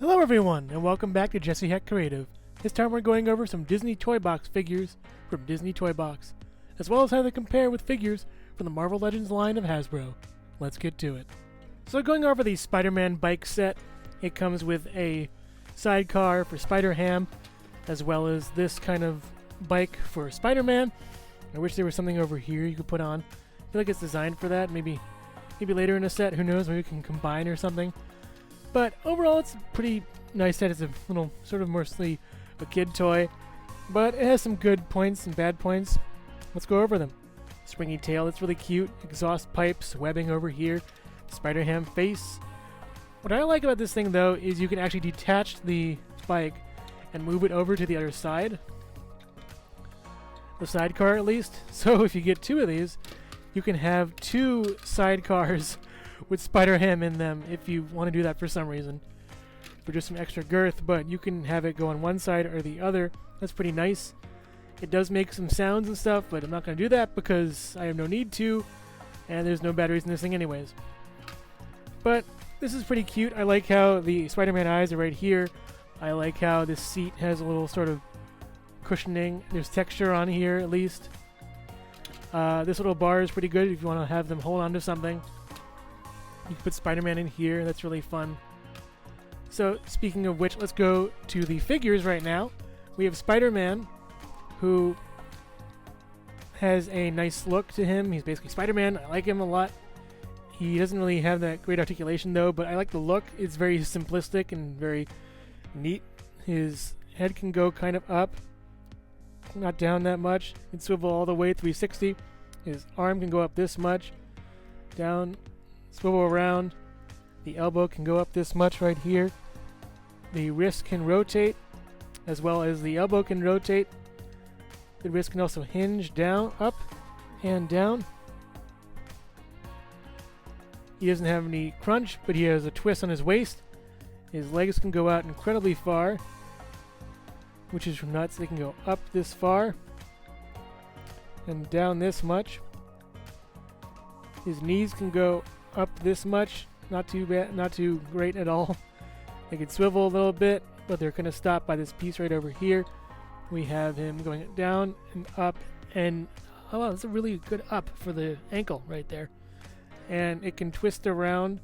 Hello everyone, and welcome back to Jesse Heck Creative. This time we're going over some Disney Toybox figures from Disney Toybox, as well as how they compare with figures from the Marvel Legends line of Hasbro. Let's get to it. So going over the Spider-Man bike set, it comes with a sidecar for Spider-Ham, as well as this kind of bike for Spider-Man. I wish there was something over here you could put on. I feel like it's designed for that, maybe later in a set, who knows, maybe we can combine or something. But overall, it's a pretty nice set. It's a little, sort of mostly a kid toy, but it has some good points and bad points. Let's go over them. Springy tail, that's really cute. Exhaust pipes, webbing over here. Spider-Ham face. What I like about this thing, though, is you can actually detach the bike and move it over to the other side. The sidecar, at least. So if you get two of these, you can have two sidecars with Spider-Ham in them if you want to do that for some reason, for just some extra girth, but you can have it go on one side or the other. That's pretty nice. It does make some sounds and stuff, but I'm not going to do that because I have no need to, and there's no batteries in this thing anyways. But this is pretty cute. I like how the Spider-Man eyes are right here. I like how this seat has a little sort of cushioning. There's texture on here at least. This little bar is pretty good if you want to have them hold on to something. You can put Spider-Man in here. That's really fun. So, speaking of which, let's go to the figures right now. We have Spider-Man, who has a nice look to him. He's basically Spider-Man. I like him a lot. He doesn't really have that great articulation, though, but I like the look. It's very simplistic and very neat. His head can go kind of up, not down that much. It can swivel all the way 360. His arm can go up this much, down, swivel around. The elbow can go up this much right here. The wrist can rotate, as well as the elbow can rotate. The wrist can also hinge down, up, and down. He doesn't have any crunch, but he has a twist on his waist. His legs can go out incredibly far, which is nuts. They can go up this far and down this much. His knees can go up this much, not too bad, not too great at all. They can swivel a little bit, but they're going to stop by this piece right over here. We have him going down and up, and oh wow, that's a really good up for the ankle right there. And it can twist around.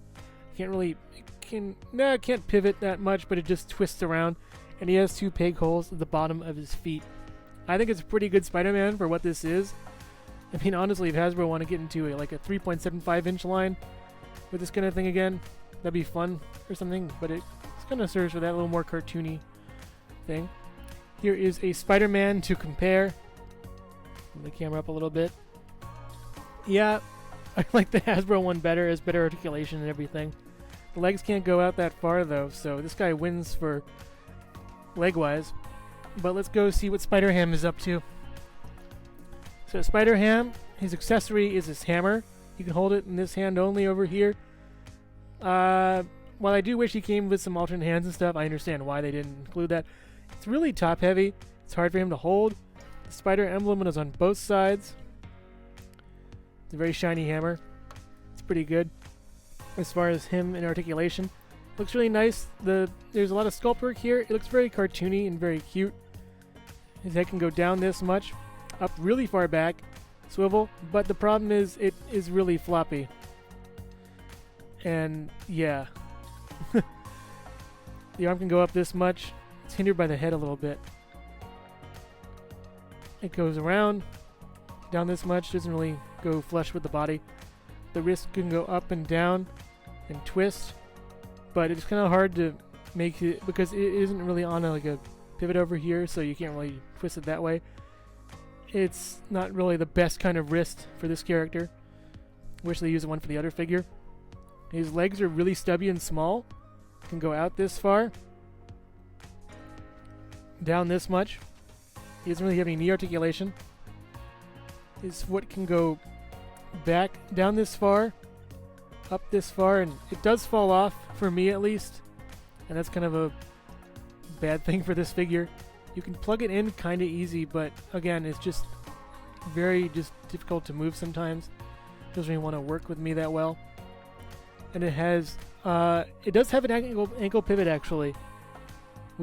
It can't pivot that much, but it just twists around. And he has two peg holes at the bottom of his feet. I think it's a pretty good Spider-Man for what this is. I mean, honestly, if Hasbro want to get into a 3.75 inch line with this kind of thing again, that'd be fun or something, but it kind of serves for that little more cartoony thing. Here is a Spider-Man to compare. Move the camera up a little bit. Yeah, I like the Hasbro one better. It has better articulation and everything. The legs can't go out that far though, so this guy wins for leg-wise. But let's go see what Spider-Ham is up to. So Spider-Ham, his accessory is his hammer. You can hold it in this hand only over here. While I do wish he came with some alternate hands and stuff, I understand why they didn't include that. It's really top-heavy. It's hard for him to hold. The spider emblem is on both sides. It's a very shiny hammer. It's pretty good as far as him and articulation. Looks really nice. There's a lot of sculpt work here. It looks very cartoony and very cute. His head can go down this much, up really far back, swivel, but the problem is it is really floppy. And yeah. The arm can go up this much. It's hindered by the head a little bit. It goes around, down this much, doesn't really go flush with the body. The wrist can go up and down and twist, but it's kind of hard to make it because it isn't really on a pivot over here, so you can't really twist it that way. It's not really the best kind of wrist for this character. Wish they used one for the other figure. His legs are really stubby and small. Can go out this far, down this much. He doesn't really have any knee articulation. His foot can go back down this far, up this far, and it does fall off, for me at least, and that's kind of a bad thing for this figure. You can plug it in kind of easy, but again, it's just very difficult to move sometimes. Doesn't really want to work with me that well. And it has, it does have an ankle pivot actually.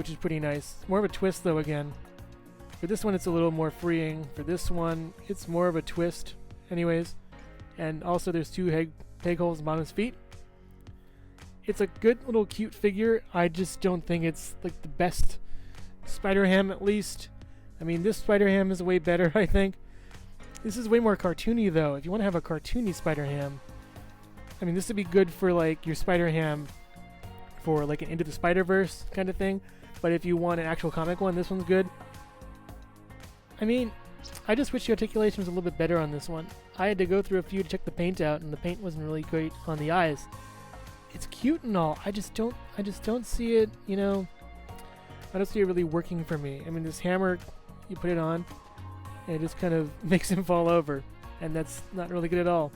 which is pretty nice. More of a twist though again. For this one it's a little more freeing. For this one it's more of a twist anyways. And also there's two peg holes on his feet. It's a good little cute figure. I just don't think it's like the best Spider-Ham, at least. I mean, this Spider-Ham is way better, I think. This is way more cartoony though. If you want to have a cartoony Spider-Ham, I mean, this would be good for like your Spider-Ham for like an Into the Spider-Verse kind of thing. But if you want an actual comic one, this one's good. I mean, I just wish the articulation was a little bit better on this one. I had to go through a few to check the paint out, and the paint wasn't really great on the eyes. It's cute and all. I just don't see it, you know. I don't see it really working for me. I mean, this hammer, you put it on, and it just kind of makes him fall over, and that's not really good at all.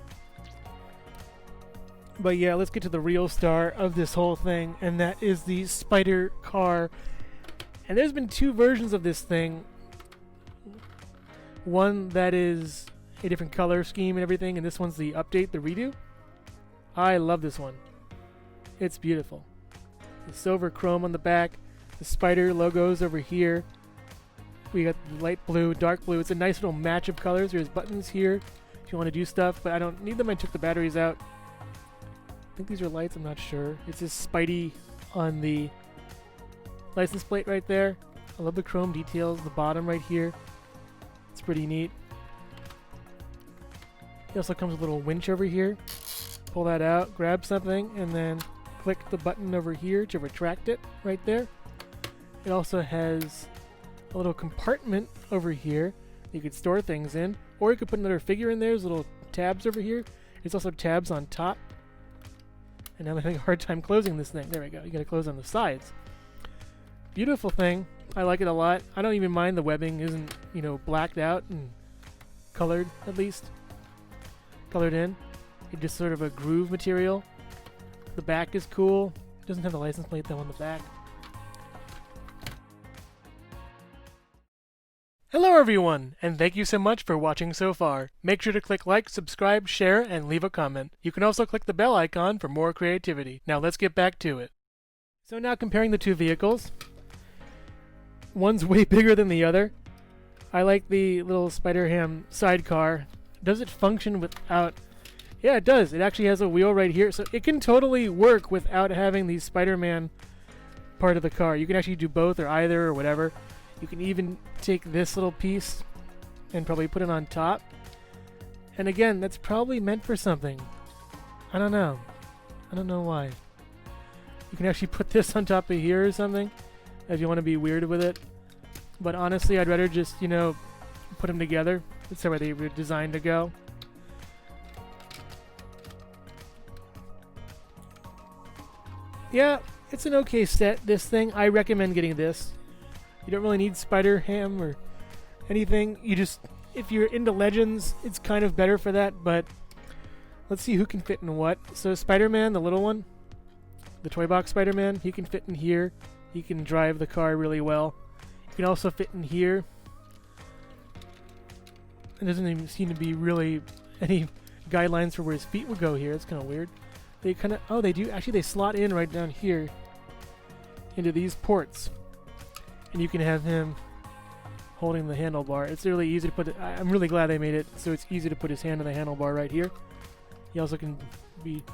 But yeah, let's get to the real star of this whole thing, and that is the spider car. And there's been two versions of this thing. One that is a different color scheme and everything, and this one's the update, the redo. I love this one. It's beautiful. The silver chrome on the back, the spider logos over here. We got light blue, dark blue. It's a nice little match of colors. There's buttons here if you want to do stuff, but I don't need them. I took the batteries out. I think these are lights, I'm not sure. It's this Spidey on the license plate right there. I love the chrome details, the bottom right here. It's pretty neat. It also comes with a little winch over here. Pull that out, grab something, and then click the button over here to retract it right there. It also has a little compartment over here you could store things in, or you could put another figure in there. There's little tabs over here. There's also tabs on top. And I'm having a hard time closing this thing. There we go. You gotta close on the sides. Beautiful thing. I like it a lot. I don't even mind the webbing isn't, you know, blacked out and colored, at least. Colored in. It's just sort of a groove material. The back is cool. It doesn't have the license plate though on the back. Hello everyone, and thank you so much for watching so far. Make sure to click like, subscribe, share, and leave a comment. You can also click the bell icon for more creativity. Now let's get back to it. So now comparing the two vehicles. One's way bigger than the other. I like the little Spider-Ham sidecar. Does it function without... Yeah, it does. It actually has a wheel right here, so it can totally work without having the Spider-Man part of the car. You can actually do both or either or whatever. You can even take this little piece and probably put it on top. And again, that's probably meant for something. I don't know. I don't know why. You can actually put this on top of here or something if you want to be weird with it. But honestly, I'd rather just, you know, put them together. That's the way they were designed to go. Yeah, it's an okay set, this thing. I recommend getting this. You don't really need Spider-Ham or anything. You just, if you're into Legends, it's kind of better for that, but let's see who can fit in what. So Spider-Man, the little one, the Toybox Spider-Man, he can fit in here. He can drive the car really well. He can also fit in here. There doesn't even seem to be really any guidelines for where his feet would go here. It's kind of weird. They kind of, oh, they do, actually they slot in right down here into these ports. And you can have him holding the handlebar. It's really easy to put it. I'm really glad they made it so it's easy to put his hand on the handlebar right here. He also can be,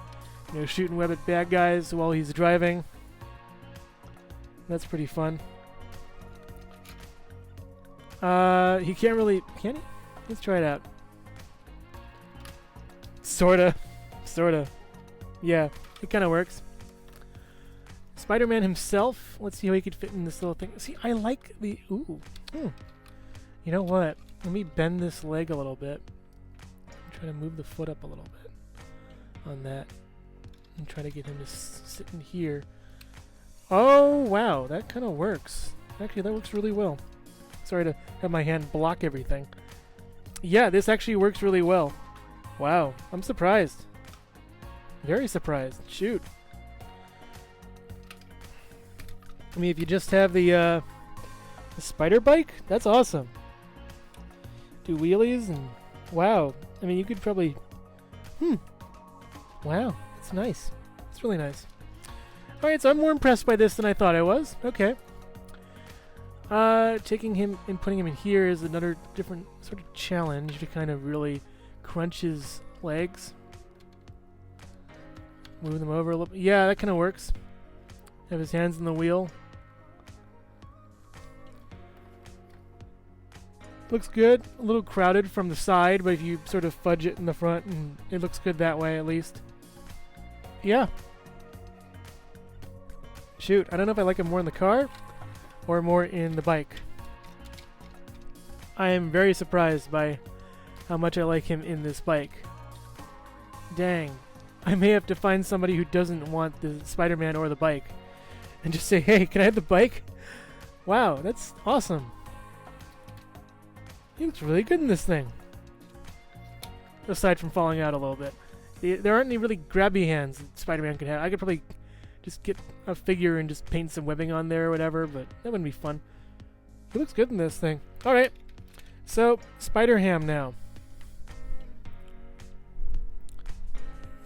you know, shooting web at bad guys while he's driving. That's pretty fun. He can't really, can he? Let's try it out. Sorta. Yeah, it kind of works. Spider-Man himself, let's see how he could fit in this little thing. See, I like the... Ooh. You know what? Let me bend this leg a little bit. Try to move the foot up a little bit on that. And try to get him to sit in here. Oh, wow. That kind of works. Actually, that works really well. Sorry to have my hand block everything. Yeah, this actually works really well. Wow. I'm surprised. Very surprised. Shoot. I mean, if you just have the spider bike, that's awesome. Do wheelies and wow. I mean, you could probably. Wow, it's nice. It's really nice. All right, so I'm more impressed by this than I thought I was. Okay, Taking him and putting him in here is another different sort of challenge to kind of really crunch his legs. Move them over a little. Yeah, that kind of works. Have his hands on the wheel. Looks good. A little crowded from the side, but if you sort of fudge it in the front, and it looks good that way at least. Yeah. Shoot, I don't know if I like him more in the car or more in the bike. I am very surprised by how much I like him in this bike. Dang. I may have to find somebody who doesn't want the Spider-Man or the bike and just say, hey, can I have the bike? Wow, that's awesome. He looks really good in this thing. Aside from falling out a little bit. There aren't any really grabby hands that Spider-Man could have. I could probably just get a figure and just paint some webbing on there or whatever, but that wouldn't be fun. He looks good in this thing. Alright, so Spider-Ham now.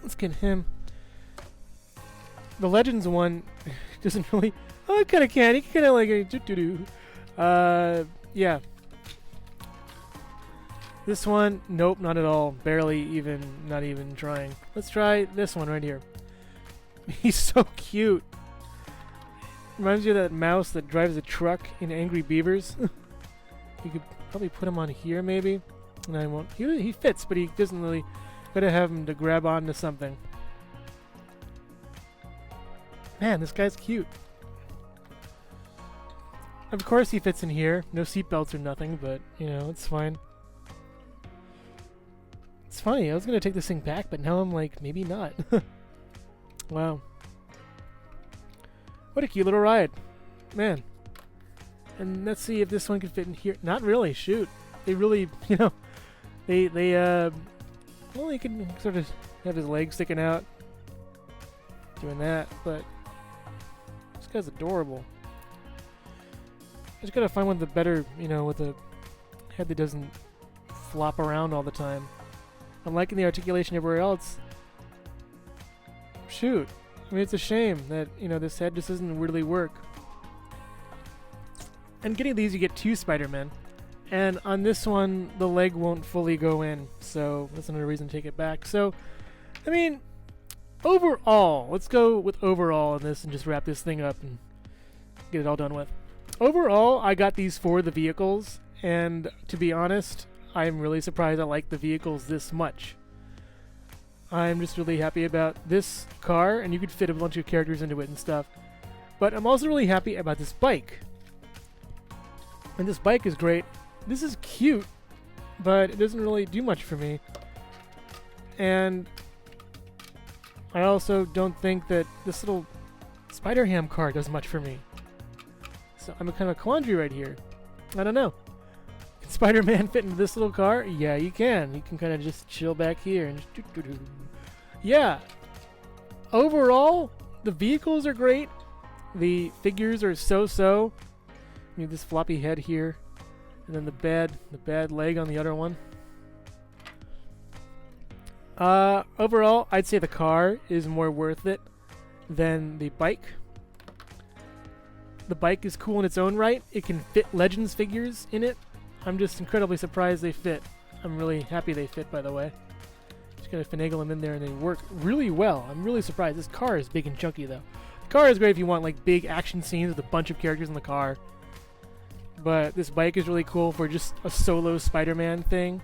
Let's get him. The Legends one doesn't really... Oh, it kind of can. He kind of like a doo-doo-doo. Yeah. This one, nope, not at all. Barely even, not even trying. Let's try this one right here. He's so cute. Reminds you of that mouse that drives a truck in Angry Beavers. You could probably put him on here, maybe. And I won't. He fits, but he doesn't really. Gotta have him to grab onto something. Man, this guy's cute. Of course, he fits in here. No seatbelts or nothing, but you know, it's fine. It's funny. I was gonna take this thing back, but now I'm like, maybe not. Wow. What a cute little ride. Man. And let's see if this one can fit in here. Not really, shoot. They really, you know, well, he can sort of have his legs sticking out. Doing that, but this guy's adorable. I just gotta find one with the better, you know, with a head that doesn't flop around all the time. I'm liking the articulation everywhere else. Shoot. I mean, it's a shame that, you know, this head just doesn't really work. And getting these, you get 2 Spider-Men. And on this one, the leg won't fully go in. So that's another reason to take it back. So, I mean, overall, let's go with overall on this and just wrap this thing up and get it all done with. Overall, I got these for the vehicles. And to be honest, I'm really surprised I like the vehicles this much. I'm just really happy about this car, and you could fit a bunch of characters into it and stuff. But I'm also really happy about this bike. And this bike is great. This is cute, but it doesn't really do much for me. And I also don't think that this little Spider-Ham car does much for me. So I'm a kind of a quandary right here. I don't know. Can Spider-Man fit into this little car? Yeah, you can. You can kind of just chill back here and just doo-doo-doo. Yeah. Overall, the vehicles are great. The figures are so-so. You have this floppy head here, and then the bad leg on the other one. Overall, I'd say the car is more worth it than the bike. The bike is cool in its own right. It can fit Legends figures in it. I'm just incredibly surprised they fit. I'm really happy they fit, by the way. Just gotta finagle them in there, and they work really well. I'm really surprised. This car is big and chunky, though. The car is great if you want like big action scenes with a bunch of characters in the car. But this bike is really cool for just a solo Spider-Man thing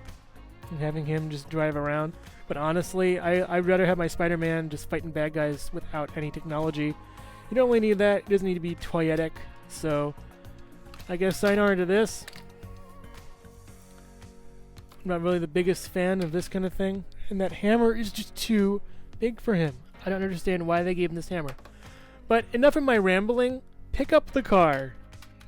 and having him just drive around. But honestly, I'd rather have my Spider-Man just fighting bad guys without any technology. You don't really need that. It doesn't need to be toyetic. So I guess sayonara to this. I'm not really the biggest fan of this kind of thing. And that hammer is just too big for him. I don't understand why they gave him this hammer. But enough of my rambling. Pick up the car.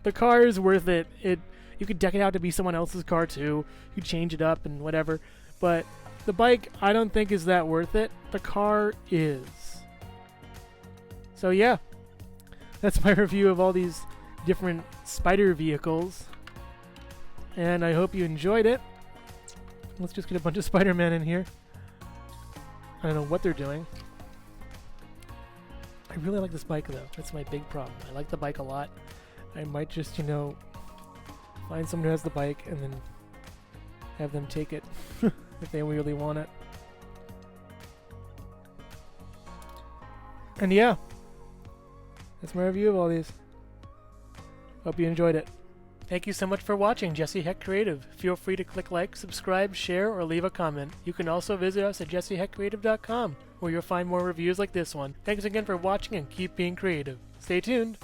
The car is worth it. You could deck it out to be someone else's car too. You change it up and whatever. But the bike, I don't think is that worth it. The car is. So yeah, that's my review of all these different spider vehicles. And I hope you enjoyed it. Let's just get a bunch of Spider-Man in here. I don't know what they're doing. I really like this bike though. That's my big problem. I like the bike a lot. I might just, you know, Find someone who has the bike and then have them take it if they really want it. And yeah, that's my review of all these. Hope you enjoyed it. Thank you so much for watching Jesse Heck Creative. Feel free to click like, subscribe, share, or leave a comment. You can also visit us at jesseheckcreative.com, where you'll find more reviews like this one. Thanks again for watching and keep being creative. Stay tuned.